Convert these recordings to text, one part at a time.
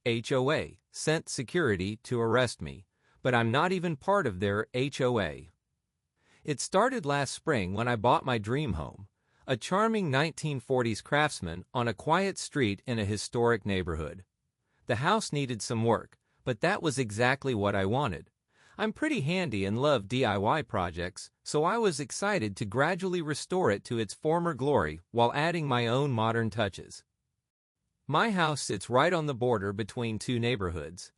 HOA, sent security to arrest me, but I'm not even part of their HOA. It started last spring when I bought my dream home, a charming 1940s craftsman on a quiet street in a historic neighborhood. The house needed some work, but that was exactly what I wanted. I'm pretty handy and love DIY projects, so I was excited to gradually restore it to its former glory while adding my own modern touches. My house sits right on the border between two neighborhoods.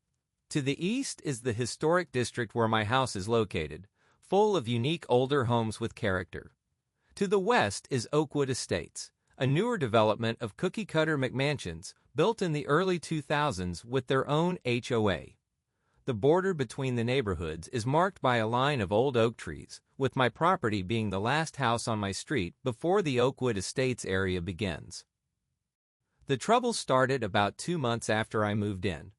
To the east is the historic district where my house is located, full of unique older homes with character. To the west is Oakwood Estates, a newer development of cookie-cutter McMansions built in the early 2000s with their own HOA. The border between the neighborhoods is marked by a line of old oak trees, with my property being the last house on my street before the Oakwood Estates area begins. The trouble started about 2 months after I moved in.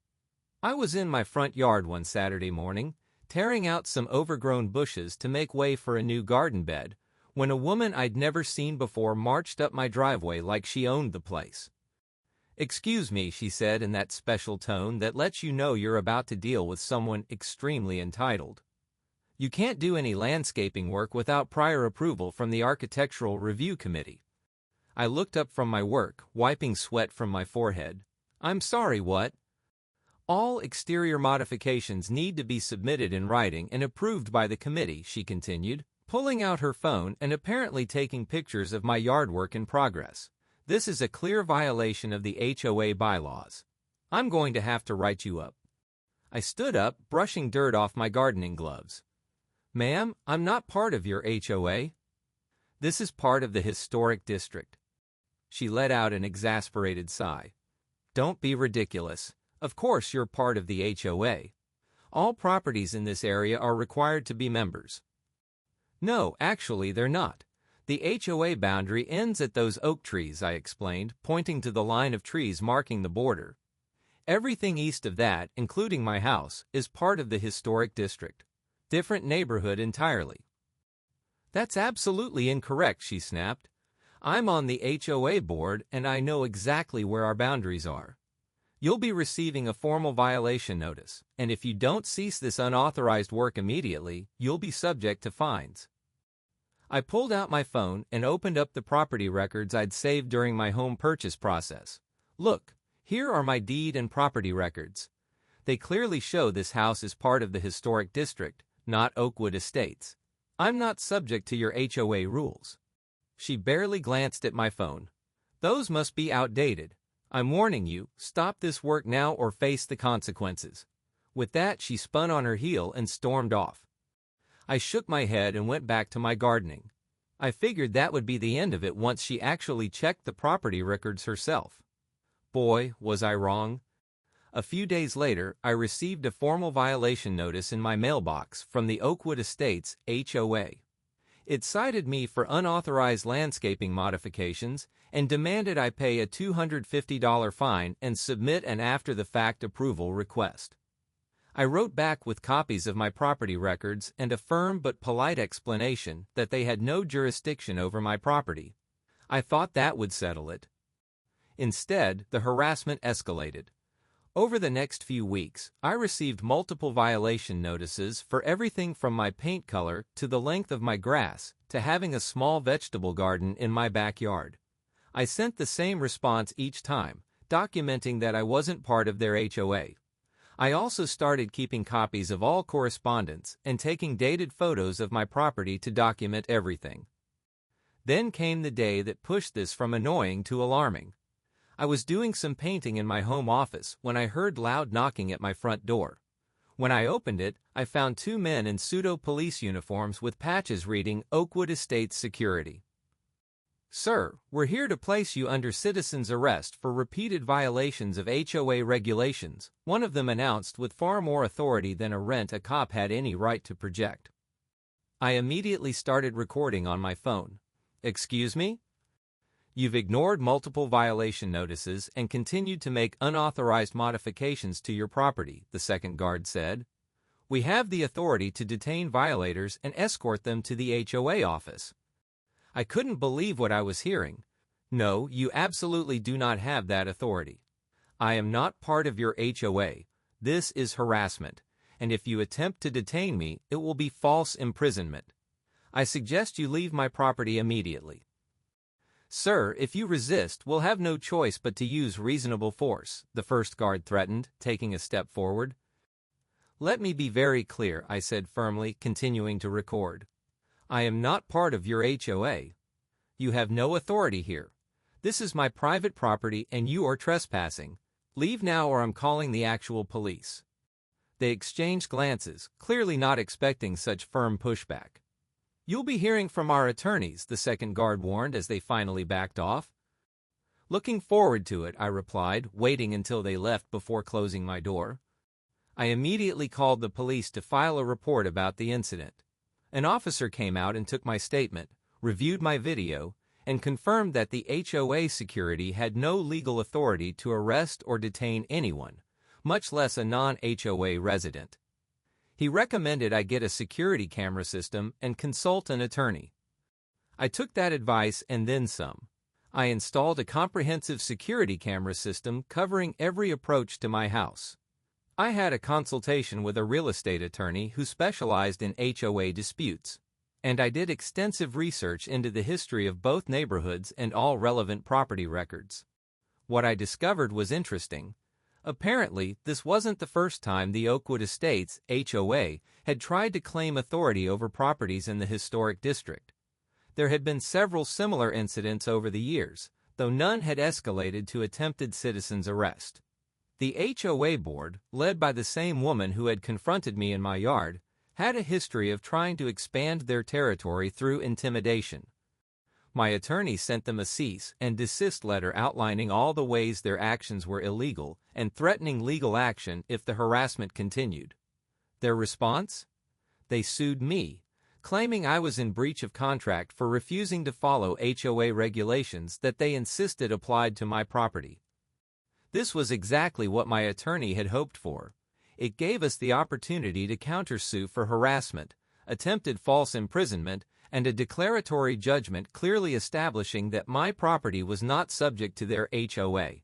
I was in my front yard one Saturday morning, tearing out some overgrown bushes to make way for a new garden bed, when a woman I'd never seen before marched up my driveway like she owned the place. "Excuse me," she said in that special tone that lets you know you're about to deal with someone extremely entitled. "You can't do any landscaping work without prior approval from the Architectural Review Committee." I looked up from my work, wiping sweat from my forehead. "I'm sorry, what?" "All exterior modifications need to be submitted in writing and approved by the committee," she continued, pulling out her phone and apparently taking pictures of my yard work in progress. "This is a clear violation of the HOA bylaws. I'm going to have to write you up." I stood up, brushing dirt off my gardening gloves. "Ma'am, I'm not part of your HOA. This is part of the historic district." She let out an exasperated sigh. "Don't be ridiculous. Of course you're part of the HOA. All properties in this area are required to be members." "No, actually they're not. The HOA boundary ends at those oak trees," I explained, pointing to the line of trees marking the border. "Everything east of that, including my house, is part of the historic district. Different neighborhood entirely." "That's absolutely incorrect," she snapped. "I'm on the HOA board and I know exactly where our boundaries are. You'll be receiving a formal violation notice, and if you don't cease this unauthorized work immediately, you'll be subject to fines." I pulled out my phone and opened up the property records I'd saved during my home purchase process. "Look, here are my deed and property records. They clearly show this house is part of the historic district, not Oakwood Estates. I'm not subject to your HOA rules." She barely glanced at my phone. "Those must be outdated. I'm warning you, stop this work now or face the consequences." With that, she spun on her heel and stormed off. I shook my head and went back to my gardening. I figured that would be the end of it once she actually checked the property records herself. Boy, was I wrong. A few days later, I received a formal violation notice in my mailbox from the Oakwood Estates HOA. It cited me for unauthorized landscaping modifications and demanded I pay a $250 fine and submit an after-the-fact approval request. I wrote back with copies of my property records and a firm but polite explanation that they had no jurisdiction over my property. I thought that would settle it. Instead, the harassment escalated. Over the next few weeks, I received multiple violation notices for everything from my paint color to the length of my grass to having a small vegetable garden in my backyard. I sent the same response each time, documenting that I wasn't part of their HOA. I also started keeping copies of all correspondence and taking dated photos of my property to document everything. Then came the day that pushed this from annoying to alarming. I was doing some painting in my home office when I heard loud knocking at my front door. When I opened it, I found two men in pseudo-police uniforms with patches reading Oakwood Estates Security. "Sir, we're here to place you under citizen's arrest for repeated violations of HOA regulations," one of them announced with far more authority than a cop had any right to project. I immediately started recording on my phone. "Excuse me? You've ignored multiple violation notices and continued to make unauthorized modifications to your property," the second guard said. "We have the authority to detain violators and escort them to the HOA office." I couldn't believe what I was hearing. "No, you absolutely do not have that authority." I am not part of your HOA. This is harassment, and if you attempt to detain me, it will be false imprisonment. I suggest you leave my property immediately. Sir, if you resist, we'll have no choice but to use reasonable force, the first guard threatened, taking a step forward. Let me be very clear, I said firmly, continuing to record. I am not part of your HOA. You have no authority here. This is my private property and you are trespassing. Leave now or I'm calling the actual police. They exchanged glances, clearly not expecting such firm pushback. You'll be hearing from our attorneys, the second guard warned as they finally backed off. Looking forward to it, I replied, waiting until they left before closing my door. I immediately called the police to file a report about the incident. An officer came out and took my statement, reviewed my video, and confirmed that the HOA security had no legal authority to arrest or detain anyone, much less a non-HOA resident. He recommended I get a security camera system and consult an attorney. I took that advice and then some. I installed a comprehensive security camera system covering every approach to my house. I had a consultation with a real estate attorney who specialized in HOA disputes, and I did extensive research into the history of both neighborhoods and all relevant property records. What I discovered was interesting. Apparently, this wasn't the first time the Oakwood Estates, HOA, had tried to claim authority over properties in the historic district. There had been several similar incidents over the years, though none had escalated to attempted citizens' arrest. The HOA board, led by the same woman who had confronted me in my yard, had a history of trying to expand their territory through intimidation. My attorney sent them a cease and desist letter outlining all the ways their actions were illegal and threatening legal action if the harassment continued. Their response? They sued me, claiming I was in breach of contract for refusing to follow HOA regulations that they insisted applied to my property. This was exactly what my attorney had hoped for. It gave us the opportunity to countersue for harassment, attempted false imprisonment, and a declaratory judgment clearly establishing that my property was not subject to their HOA.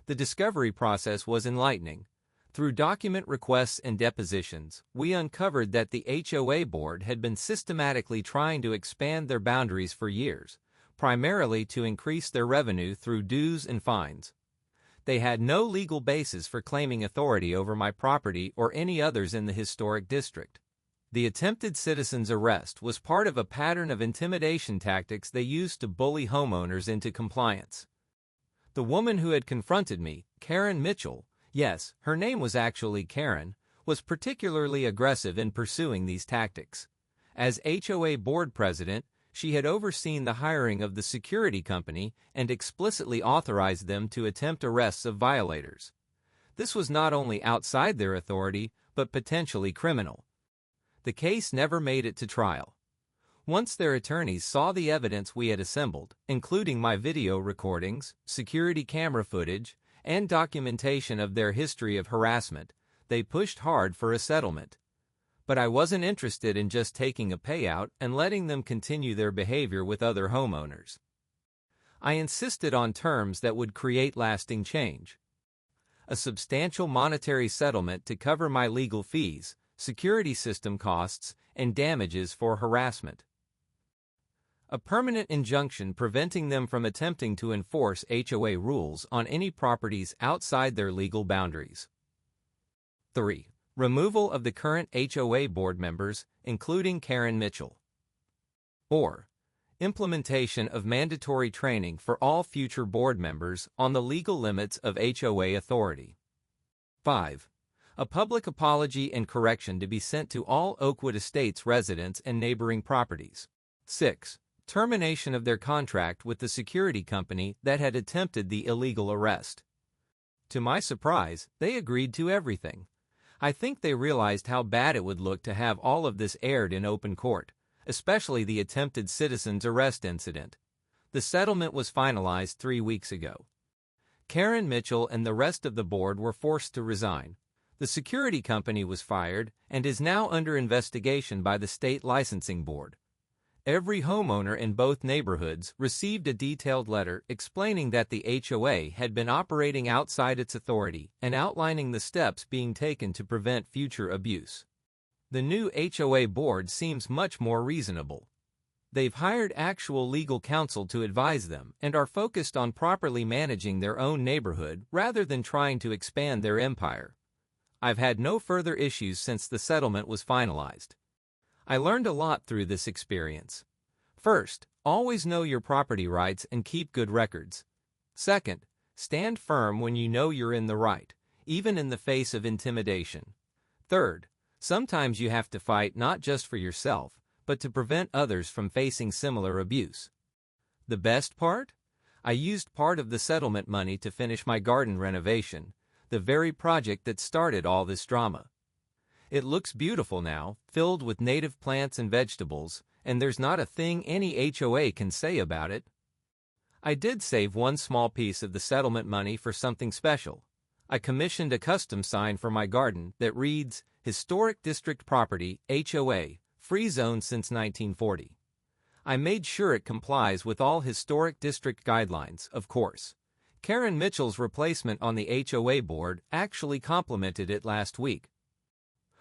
The discovery process was enlightening. Through document requests and depositions, we uncovered that the HOA board had been systematically trying to expand their boundaries for years, primarily to increase their revenue through dues and fines. They had no legal basis for claiming authority over my property or any others in the historic district. The attempted citizen's arrest was part of a pattern of intimidation tactics they used to bully homeowners into compliance. The woman who had confronted me, Karen Mitchell, yes, her name was actually Karen, was particularly aggressive in pursuing these tactics. As HOA board president, she had overseen the hiring of the security company and explicitly authorized them to attempt arrests of violators. This was not only outside their authority, but potentially criminal. The case never made it to trial. Once their attorneys saw the evidence we had assembled, including my video recordings, security camera footage, and documentation of their history of harassment, they pushed hard for a settlement. But I wasn't interested in just taking a payout and letting them continue their behavior with other homeowners. I insisted on terms that would create lasting change. A substantial monetary settlement to cover my legal fees, security system costs, and damages for harassment. A permanent injunction preventing them from attempting to enforce HOA rules on any properties outside their legal boundaries. 3. Removal of the current HOA board members, including Karen Mitchell. 4. Implementation of mandatory training for all future board members on the legal limits of HOA authority. 5. A public apology and correction to be sent to all Oakwood Estates residents and neighboring properties. 6. Termination of their contract with the security company that had attempted the illegal arrest. To my surprise, they agreed to everything. I think they realized how bad it would look to have all of this aired in open court, especially the attempted citizen's arrest incident. The settlement was finalized 3 weeks ago. Karen Mitchell and the rest of the board were forced to resign. The security company was fired and is now under investigation by the state licensing board. Every homeowner in both neighborhoods received a detailed letter explaining that the HOA had been operating outside its authority and outlining the steps being taken to prevent future abuse. The new HOA board seems much more reasonable. They've hired actual legal counsel to advise them and are focused on properly managing their own neighborhood rather than trying to expand their empire. I've had no further issues since the settlement was finalized. I learned a lot through this experience. First, always know your property rights and keep good records. Second, stand firm when you know you're in the right, even in the face of intimidation. Third, sometimes you have to fight not just for yourself, but to prevent others from facing similar abuse. The best part? I used part of the settlement money to finish my garden renovation, the very project that started all this drama. It looks beautiful now, filled with native plants and vegetables, and there's not a thing any HOA can say about it. I did save one small piece of the settlement money for something special. I commissioned a custom sign for my garden that reads, Historic District Property, HOA, Free Zone since 1940. I made sure it complies with all historic district guidelines, of course. Karen Mitchell's replacement on the HOA board actually complimented it last week.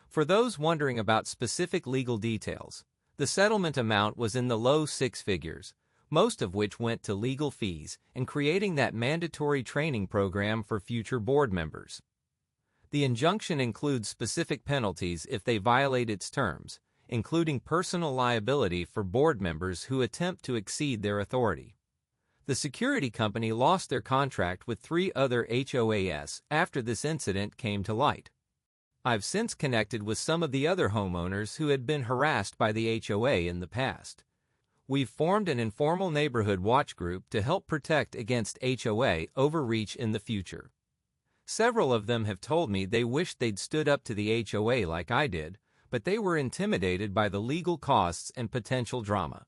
For those wondering about specific legal details, the settlement amount was in the low six figures, most of which went to legal fees and creating that mandatory training program for future board members. The injunction includes specific penalties if they violate its terms, including personal liability for board members who attempt to exceed their authority. The security company lost their contract with 3 other HOAs after this incident came to light. I've since connected with some of the other homeowners who had been harassed by the HOA in the past. We've formed an informal neighborhood watch group to help protect against HOA overreach in the future. Several of them have told me they wished they'd stood up to the HOA like I did, but they were intimidated by the legal costs and potential drama.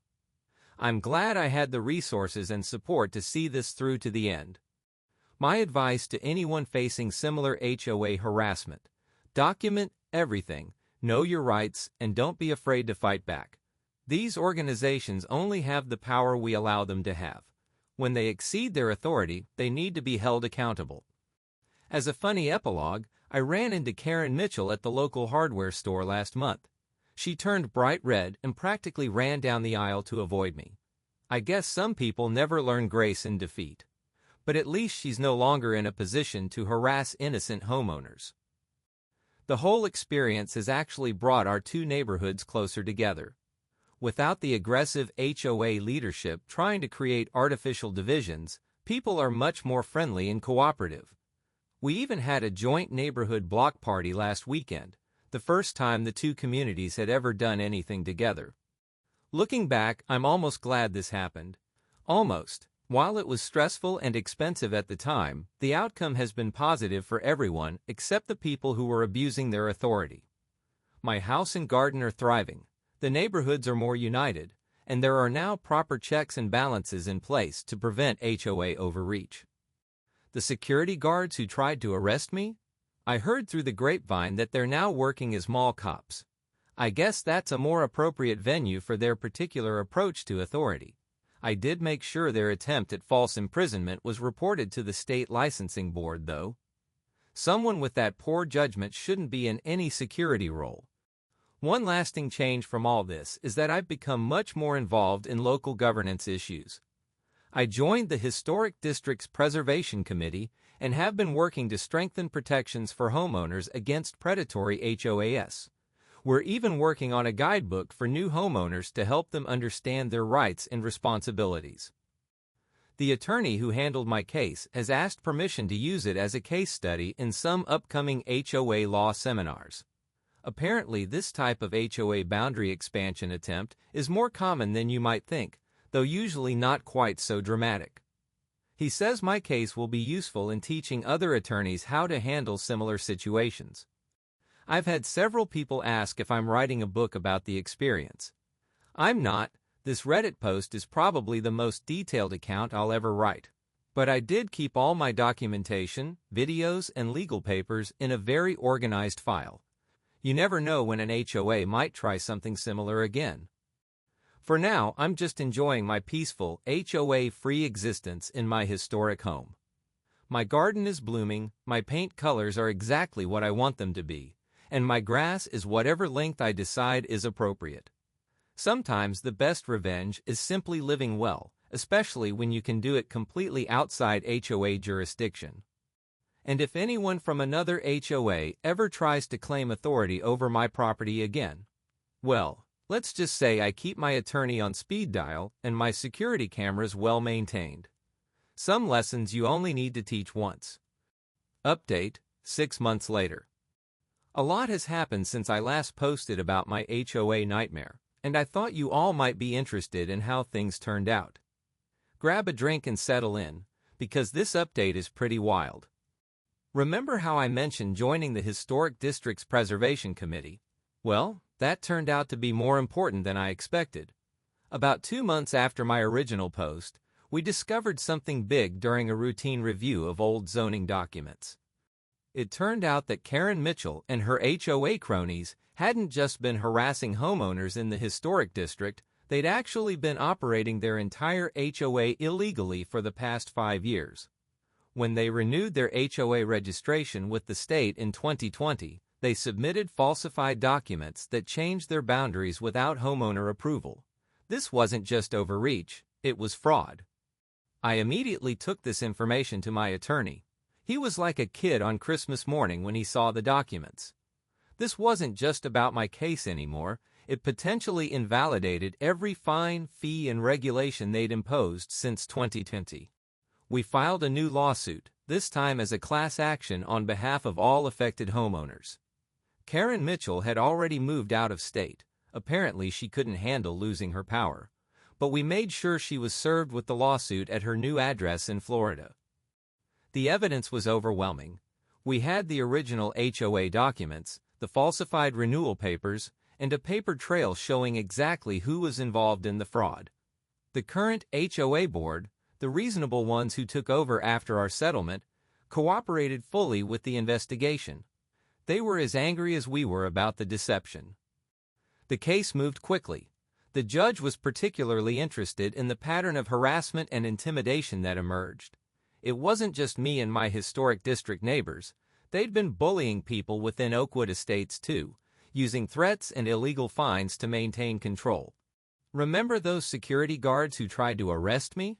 I'm glad I had the resources and support to see this through to the end. My advice to anyone facing similar HOA harassment: document everything, know your rights, and don't be afraid to fight back. These organizations only have the power we allow them to have. When they exceed their authority, they need to be held accountable. As a funny epilogue, I ran into Karen Mitchell at the local hardware store last month. She turned bright red and practically ran down the aisle to avoid me. I guess some people never learn grace in defeat. But at least she's no longer in a position to harass innocent homeowners. The whole experience has actually brought our 2 neighborhoods closer together. Without the aggressive HOA leadership trying to create artificial divisions, people are much more friendly and cooperative. We even had a joint neighborhood block party last weekend, the first time the 2 communities had ever done anything together. Looking back, I'm almost glad this happened. Almost. While it was stressful and expensive at the time, the outcome has been positive for everyone except the people who were abusing their authority. My house and garden are thriving, the neighborhoods are more united, and there are now proper checks and balances in place to prevent HOA overreach. The security guards who tried to arrest me? I heard through the grapevine that they're now working as mall cops. I guess that's a more appropriate venue for their particular approach to authority. I did make sure their attempt at false imprisonment was reported to the state licensing board, though. Someone with that poor judgment shouldn't be in any security role. One lasting change from all this is that I've become much more involved in local governance issues. I joined the Historic Districts Preservation Committee and have been working to strengthen protections for homeowners against predatory HOAs. We're even working on a guidebook for new homeowners to help them understand their rights and responsibilities. The attorney who handled my case has asked permission to use it as a case study in some upcoming HOA law seminars. Apparently, this type of HOA boundary expansion attempt is more common than you might think, though usually not quite so dramatic. He says my case will be useful in teaching other attorneys how to handle similar situations. I've had several people ask if I'm writing a book about the experience. I'm not. This Reddit post is probably the most detailed account I'll ever write. But I did keep all my documentation, videos, and legal papers in a very organized file. You never know when an HOA might try something similar again. For now, I'm just enjoying my peaceful, HOA-free existence in my historic home. My garden is blooming, my paint colors are exactly what I want them to be, and my grass is whatever length I decide is appropriate. Sometimes the best revenge is simply living well, especially when you can do it completely outside HOA jurisdiction. And if anyone from another HOA ever tries to claim authority over my property again, well, let's just say I keep my attorney on speed dial and my security cameras well maintained. Some lessons you only need to teach once. Update, 6 months later. A lot has happened since I last posted about my HOA nightmare, and I thought you all might be interested in how things turned out. Grab a drink and settle in, because this update is pretty wild. Remember how I mentioned joining the Historic District's Preservation Committee? Well, that turned out to be more important than I expected. About 2 months after my original post, we discovered something big during a routine review of old zoning documents. It turned out that Karen Mitchell and her HOA cronies hadn't just been harassing homeowners in the historic district, they'd actually been operating their entire HOA illegally for the past 5 years. When they renewed their HOA registration with the state in 2020, they submitted falsified documents that changed their boundaries without homeowner approval. This wasn't just overreach, it was fraud. I immediately took this information to my attorney. He was like a kid on Christmas morning when he saw the documents. This wasn't just about my case anymore, it potentially invalidated every fine, fee, and regulation they'd imposed since 2020. We filed a new lawsuit, this time as a class action on behalf of all affected homeowners. Karen Mitchell had already moved out of state. Apparently she couldn't handle losing her power. But we made sure she was served with the lawsuit at her new address in Florida. The evidence was overwhelming. We had the original HOA documents, the falsified renewal papers, and a paper trail showing exactly who was involved in the fraud. The current HOA board, the reasonable ones who took over after our settlement, cooperated fully with the investigation. They were as angry as we were about the deception. The case moved quickly. The judge was particularly interested in the pattern of harassment and intimidation that emerged. It wasn't just me and my historic district neighbors. They'd been bullying people within Oakwood Estates too, using threats and illegal fines to maintain control. Remember those security guards who tried to arrest me?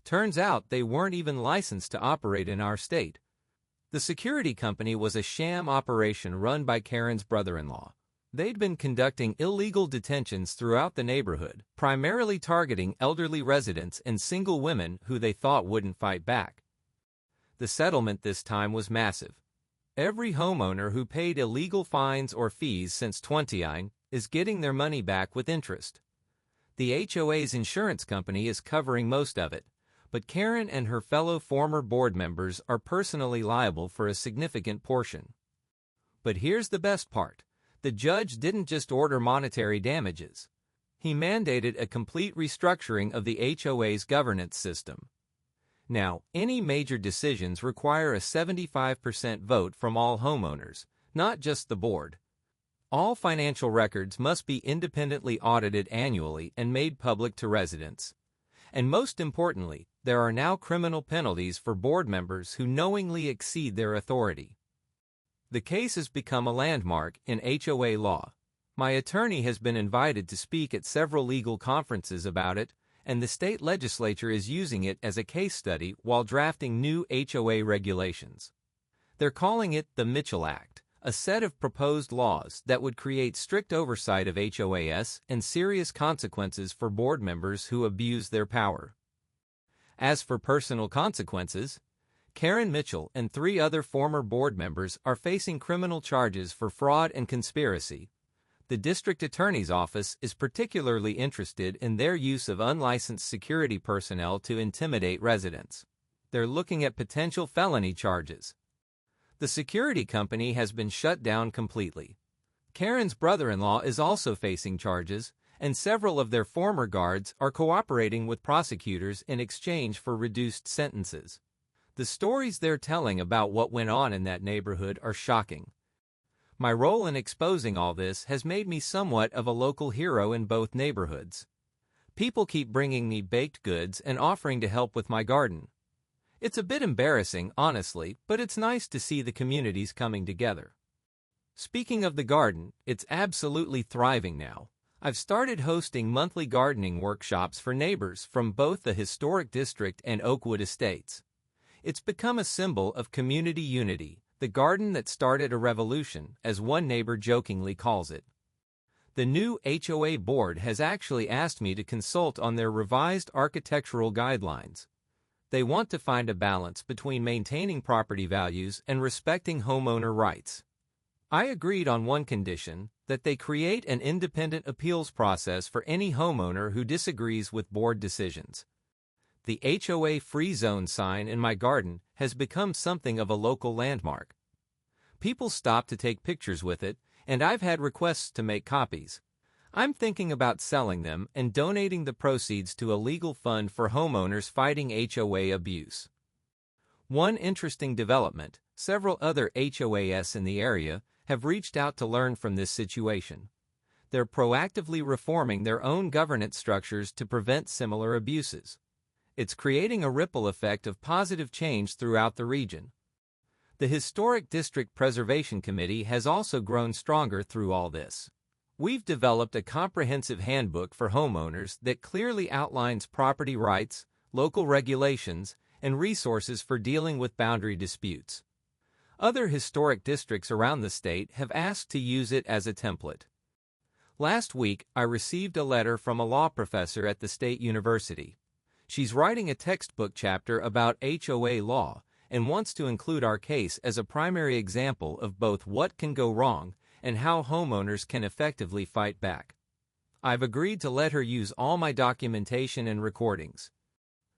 Turns out they weren't even licensed to operate in our state. The security company was a sham operation run by Karen's brother-in-law. They'd been conducting illegal detentions throughout the neighborhood, primarily targeting elderly residents and single women who they thought wouldn't fight back. The settlement this time was massive. Every homeowner who paid illegal fines or fees since 2019 is getting their money back with interest. The HOA's insurance company is covering most of it, but Karen and her fellow former board members are personally liable for a significant portion. But here's the best part. The judge didn't just order monetary damages. He mandated a complete restructuring of the HOA's governance system. Now, any major decisions require a 75% vote from all homeowners, not just the board. All financial records must be independently audited annually and made public to residents. And most importantly, there are now criminal penalties for board members who knowingly exceed their authority. The case has become a landmark in HOA law. My attorney has been invited to speak at several legal conferences about it, and the state legislature is using it as a case study while drafting new HOA regulations. They're calling it the Mitchell Act, a set of proposed laws that would create strict oversight of HOAs and serious consequences for board members who abuse their power. As for personal consequences, Karen Mitchell and 3 other former board members are facing criminal charges for fraud and conspiracy. The district attorney's office is particularly interested in their use of unlicensed security personnel to intimidate residents. They're looking at potential felony charges. The security company has been shut down completely. Karen's brother-in-law is also facing charges, and several of their former guards are cooperating with prosecutors in exchange for reduced sentences. The stories they're telling about what went on in that neighborhood are shocking. My role in exposing all this has made me somewhat of a local hero in both neighborhoods. People keep bringing me baked goods and offering to help with my garden. It's a bit embarrassing, honestly, but it's nice to see the communities coming together. Speaking of the garden, it's absolutely thriving now. I've started hosting monthly gardening workshops for neighbors from both the historic district and Oakwood Estates. It's become a symbol of community unity, the garden that started a revolution, as one neighbor jokingly calls it. The new HOA board has actually asked me to consult on their revised architectural guidelines. They want to find a balance between maintaining property values and respecting homeowner rights. I agreed on one condition, that they create an independent appeals process for any homeowner who disagrees with board decisions. The HOA free zone sign in my garden has become something of a local landmark. People stop to take pictures with it, and I've had requests to make copies. I'm thinking about selling them and donating the proceeds to a legal fund for homeowners fighting HOA abuse. One interesting development, several other HOAs in the area have reached out to learn from this situation. They're proactively reforming their own governance structures to prevent similar abuses. It's creating a ripple effect of positive change throughout the region. The Historic District Preservation Committee has also grown stronger through all this. We've developed a comprehensive handbook for homeowners that clearly outlines property rights, local regulations, and resources for dealing with boundary disputes. Other historic districts around the state have asked to use it as a template. Last week, I received a letter from a law professor at the state university. She's writing a textbook chapter about HOA law and wants to include our case as a primary example of both what can go wrong and how homeowners can effectively fight back. I've agreed to let her use all my documentation and recordings.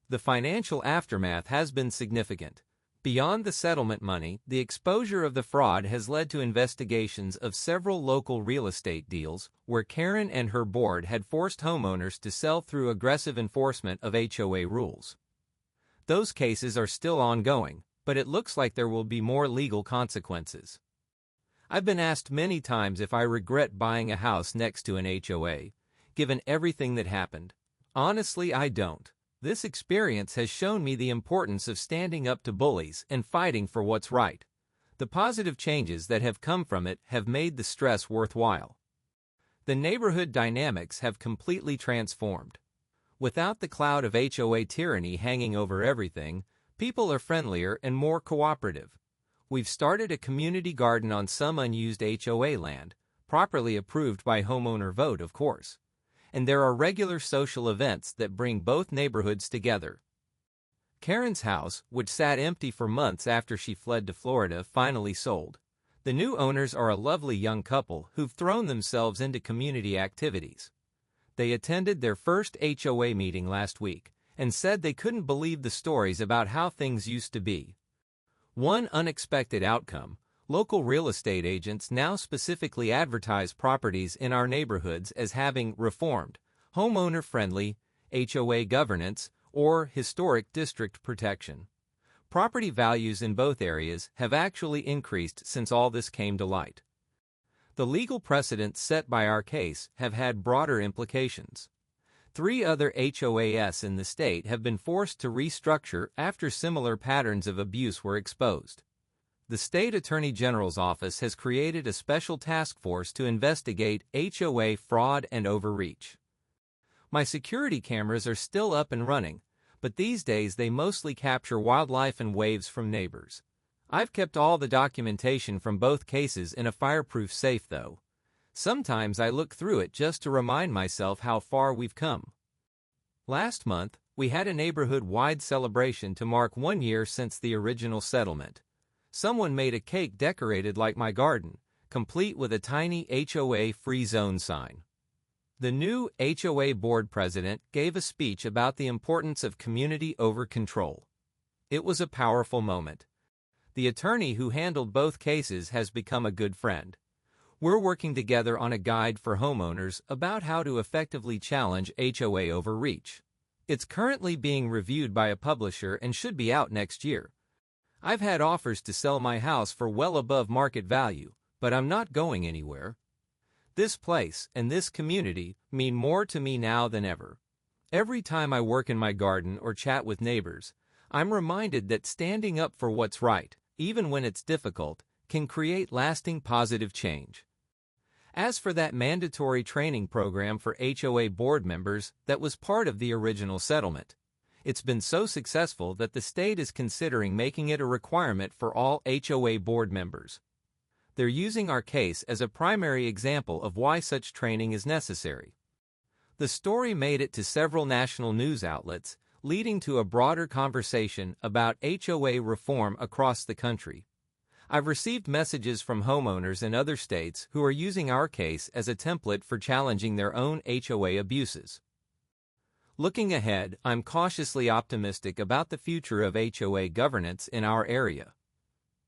The financial aftermath has been significant. Beyond the settlement money, the exposure of the fraud has led to investigations of several local real estate deals where Karen and her board had forced homeowners to sell through aggressive enforcement of HOA rules. Those cases are still ongoing, but it looks like there will be more legal consequences. I've been asked many times if I regret buying a house next to an HOA, given everything that happened. Honestly, I don't. This experience has shown me the importance of standing up to bullies and fighting for what's right. The positive changes that have come from it have made the stress worthwhile. The neighborhood dynamics have completely transformed. Without the cloud of HOA tyranny hanging over everything, people are friendlier and more cooperative. We've started a community garden on some unused HOA land, properly approved by homeowner vote, of course. And there are regular social events that bring both neighborhoods together. Karen's house, which sat empty for months after she fled to Florida, finally sold. The new owners are a lovely young couple who've thrown themselves into community activities. They attended their first HOA meeting last week and said they couldn't believe the stories about how things used to be. One unexpected outcome: local real estate agents now specifically advertise properties in our neighborhoods as having reformed, homeowner-friendly, HOA governance, or historic district protection. Property values in both areas have actually increased since all this came to light. The legal precedents set by our case have had broader implications. 3 other HOAs in the state have been forced to restructure after similar patterns of abuse were exposed. The State Attorney General's office has created a special task force to investigate HOA fraud and overreach. My security cameras are still up and running, but these days they mostly capture wildlife and waves from neighbors. I've kept all the documentation from both cases in a fireproof safe, though. Sometimes I look through it just to remind myself how far we've come. Last month, we had a neighborhood-wide celebration to mark 1 year since the original settlement. Someone made a cake decorated like my garden, complete with a tiny HOA free zone sign. The new HOA board president gave a speech about the importance of community over control. It was a powerful moment. The attorney who handled both cases has become a good friend. We're working together on a guide for homeowners about how to effectively challenge HOA overreach. It's currently being reviewed by a publisher and should be out next year. I've had offers to sell my house for well above market value, but I'm not going anywhere. This place and this community mean more to me now than ever. Every time I work in my garden or chat with neighbors, I'm reminded that standing up for what's right, even when it's difficult, can create lasting positive change. As for that mandatory training program for HOA board members that was part of the original settlement, it's been so successful that the state is considering making it a requirement for all HOA board members. They're using our case as a primary example of why such training is necessary. The story made it to several national news outlets, leading to a broader conversation about HOA reform across the country. I've received messages from homeowners in other states who are using our case as a template for challenging their own HOA abuses. Looking ahead, I'm cautiously optimistic about the future of HOA governance in our area.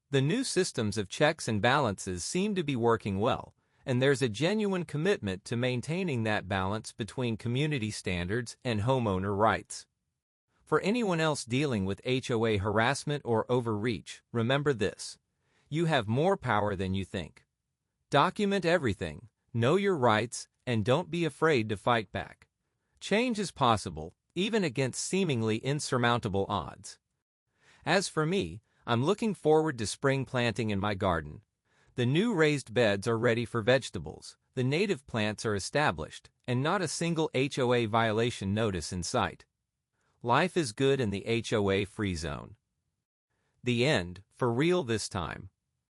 The new systems of checks and balances seem to be working well, and there's a genuine commitment to maintaining that balance between community standards and homeowner rights. For anyone else dealing with HOA harassment or overreach, remember this: you have more power than you think. Document everything, know your rights, and don't be afraid to fight back. Change is possible, even against seemingly insurmountable odds. As for me, I'm looking forward to spring planting in my garden. The new raised beds are ready for vegetables, the native plants are established, and not a single HOA violation notice in sight. Life is good in the HOA-free zone. The end, for real this time.